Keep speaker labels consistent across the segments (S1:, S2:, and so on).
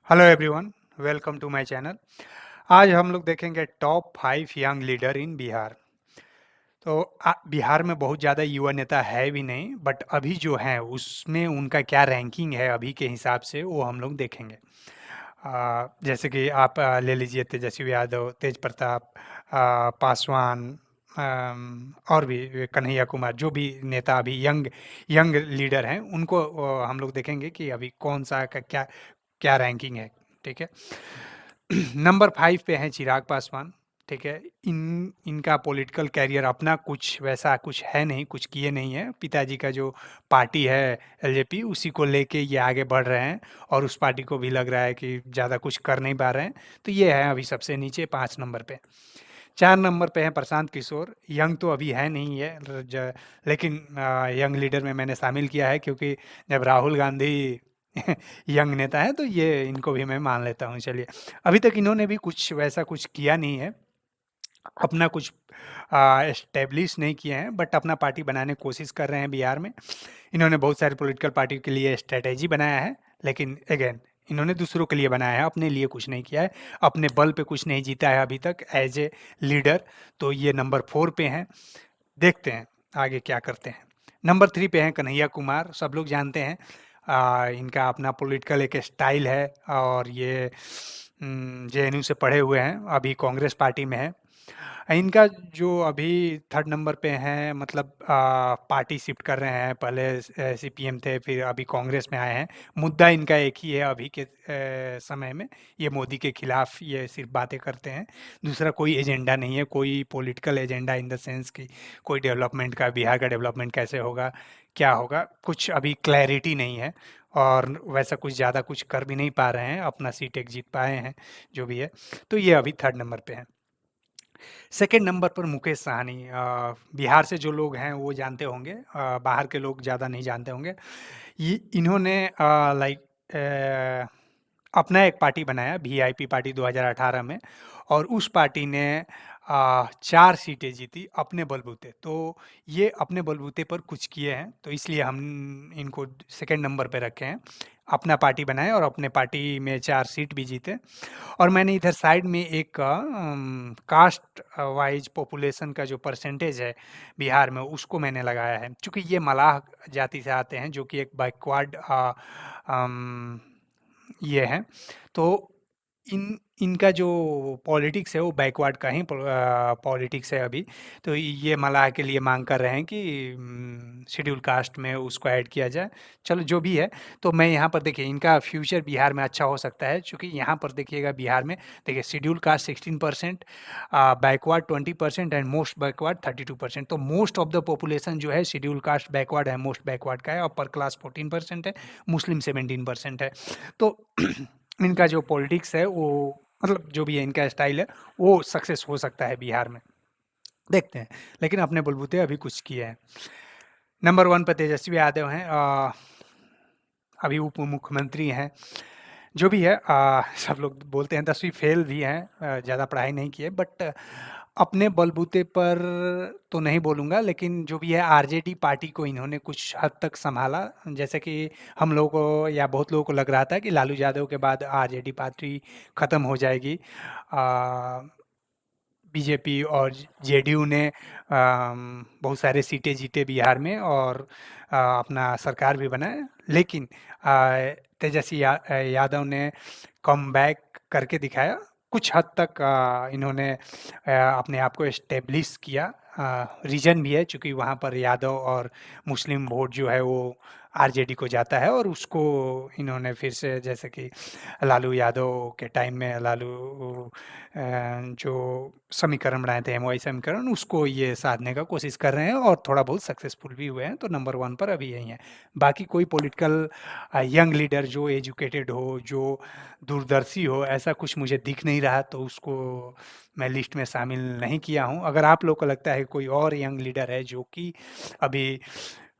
S1: Hello everyone, welcome to my channel. आज हम लोग देखेंगे top 5 young leader in Bihar. तो बिहार में बहुत ज़्यादा युवा नेता है भी नहीं, बट अभी जो हैं उसमें उनका क्या रैंकिंग है अभी के हिसाब से वो हम लोग देखेंगे। जैसे कि आप ले लीजिए तेजस्वी यादव, तेज प्रताप, पासवान, और भी कन्हैया कुमार, जो भी नेता अभी यंग यंग लीडर हैं उनको हम लोग देखेंगे कि अभी कौन सा का क्या क्या रैंकिंग है। ठीक है। नंबर 5 पे हैं चिराग पासवान। ठीक है। इनका पॉलिटिकल कैरियर अपना कुछ वैसा कुछ है नहीं, कुछ किए नहीं है। पिताजी का जो पार्टी है एलजेपी, उसी को लेके ये आगे बढ़ रहे हैं और उस पार्टी को भी लग रहा है कि ज़्यादा कुछ कर नहीं पा रहे हैं। तो ये है अभी सबसे नीचे 5 नंबर पे। 4 नंबर पे हैं प्रशांत किशोर। यंग तो अभी है नहीं है, लेकिन यंग लीडर में मैंने शामिल किया है क्योंकि जब राहुल गांधी यंग नेता है तो ये इनको भी मैं मान लेता हूँ। चलिए, अभी तक इन्होंने भी कुछ वैसा कुछ किया नहीं है, अपना कुछ एस्टेब्लिश नहीं किए हैं, बट अपना पार्टी बनाने की कोशिश कर रहे हैं बिहार में। इन्होंने बहुत सारे पॉलिटिकल पार्टी के लिए स्ट्रेटेजी बनाया है, लेकिन अगेन इन्होंने दूसरों के लिए बनाया है, अपने लिए कुछ नहीं किया है। अपने बल पे कुछ नहीं जीता है अभी तक एज ए लीडर। तो ये नंबर 4 पे हैं। देखते हैं आगे क्या करते हैं। नंबर 3 पे हैं कन्हैया कुमार। सब लोग जानते हैं, इनका अपना पॉलिटिकल एक स्टाइल है और ये जेएनयू से पढ़े हुए हैं, अभी कांग्रेस पार्टी में है। इनका जो अभी थर्ड नंबर पे हैं, मतलब पार्टी शिफ्ट कर रहे हैं, पहले सीपीएम थे, फिर अभी कांग्रेस में आए हैं। मुद्दा इनका एक ही है अभी के समय में, ये मोदी के खिलाफ ये सिर्फ बातें करते हैं। दूसरा कोई एजेंडा नहीं है, कोई political agenda in the sense कि कोई डेवलपमेंट का, बिहार का डेवलपमेंट कैसे होगा, क्या होगा, कुछ अभी क्लैरिटी नहीं है। और वैसा कुछ ज़्यादा कुछ कर भी नहीं पा रहे हैं, अपना सीट एक जीत पाए हैं जो भी है। तो ये अभी थर्ड नंबर पे है। सेकंड नंबर पर मुकेश साहनी। बिहार से जो लोग हैं वो जानते होंगे, बाहर के लोग ज़्यादा नहीं जानते होंगे। ये इन्होंने लाइक अपना एक पार्टी बनाया, वीआईपी पार्टी 2018 में, और उस पार्टी ने 4 सीटें जीती अपने बलबूते। तो ये अपने बलबूते पर कुछ किए हैं, तो इसलिए हम इनको सेकंड नंबर पे रखे हैं। अपना पार्टी बनाए और अपने पार्टी में 4 सीट भी जीते। और मैंने इधर साइड में एक कास्ट वाइज पॉपुलेशन का जो परसेंटेज है बिहार में, उसको मैंने लगाया है। चूँकि ये मलाह जाति से आते हैं, जो कि एक बैकवर्ड ये हैं। तो इनका जो पॉलिटिक्स है वो बैकवर्ड का ही पॉलिटिक्स है अभी। तो ये मलाह के लिए मांग कर रहे हैं कि शेड्यूल कास्ट में उसको ऐड किया जाए। चलो जो भी है, तो मैं यहाँ पर देखिए इनका फ्यूचर बिहार में अच्छा हो सकता है, क्योंकि यहाँ पर देखिएगा बिहार में, देखिए schedule caste 16%, backward 20% and most backward 32%। तो मोस्ट ऑफ द पॉपुलेशन जो है शेड्यूल कास्ट बैकवर्ड है, मोस्ट बैकवर्ड का है। अपर क्लास 14% है, मुस्लिम 17% है। तो इनका जो पॉलिटिक्स है वो, मतलब जो भी है इनका स्टाइल है, वो सक्सेस हो सकता है बिहार में। देखते हैं, लेकिन अपने बलबूते अभी कुछ किए हैं। नंबर 1 पे तेजस्वी यादव हैं, अभी उप मुख्यमंत्री हैं। जो भी है, सब लोग बोलते हैं 10वीं फेल भी हैं, ज़्यादा पढ़ाई नहीं की है, बट अपने बलबूते पर तो नहीं बोलूँगा, लेकिन जो भी है आरजेडी पार्टी को इन्होंने कुछ हद तक सँभाला। जैसे कि हम लोगों को या बहुत लोगों को लग रहा था कि लालू यादव के बाद आरजेडी पार्टी ख़त्म हो जाएगी। बीजेपी और जेडीयू ने बहुत सारे सीटें जीते बिहार में और अपना सरकार भी बनाए, लेकिन तेजस्वी यादव ने कमबैक करके दिखाया। कुछ हद तक इन्होंने अपने आप को एस्टेब्लिश किया। रीजन भी है, चूँकि वहाँ पर यादव और मुस्लिम वोट जो है वो आरजेडी को जाता है, और उसको इन्होंने फिर से, जैसे कि लालू यादव के टाइम में लालू जो समीकरण बनाए थे, एमवाई समीकरण, उसको ये साधने का कोशिश कर रहे हैं और थोड़ा बहुत सक्सेसफुल भी हुए हैं। तो नंबर 1 पर अभी यही है। बाकी कोई पॉलिटिकल यंग लीडर जो एजुकेटेड हो, जो दूरदर्शी हो, ऐसा कुछ मुझे दिख नहीं रहा, तो उसको मैं लिस्ट में शामिल नहीं किया हूँ। अगर आप लोग को लगता है कोई और यंग लीडर है जो कि अभी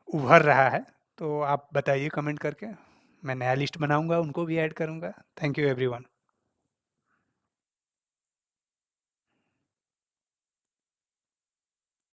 S1: उभर रहा है, तो आप बताइए कमेंट करके। मैं नया लिस्ट बनाऊंगा, उनको भी ऐड करूंगा। Thank you everyone.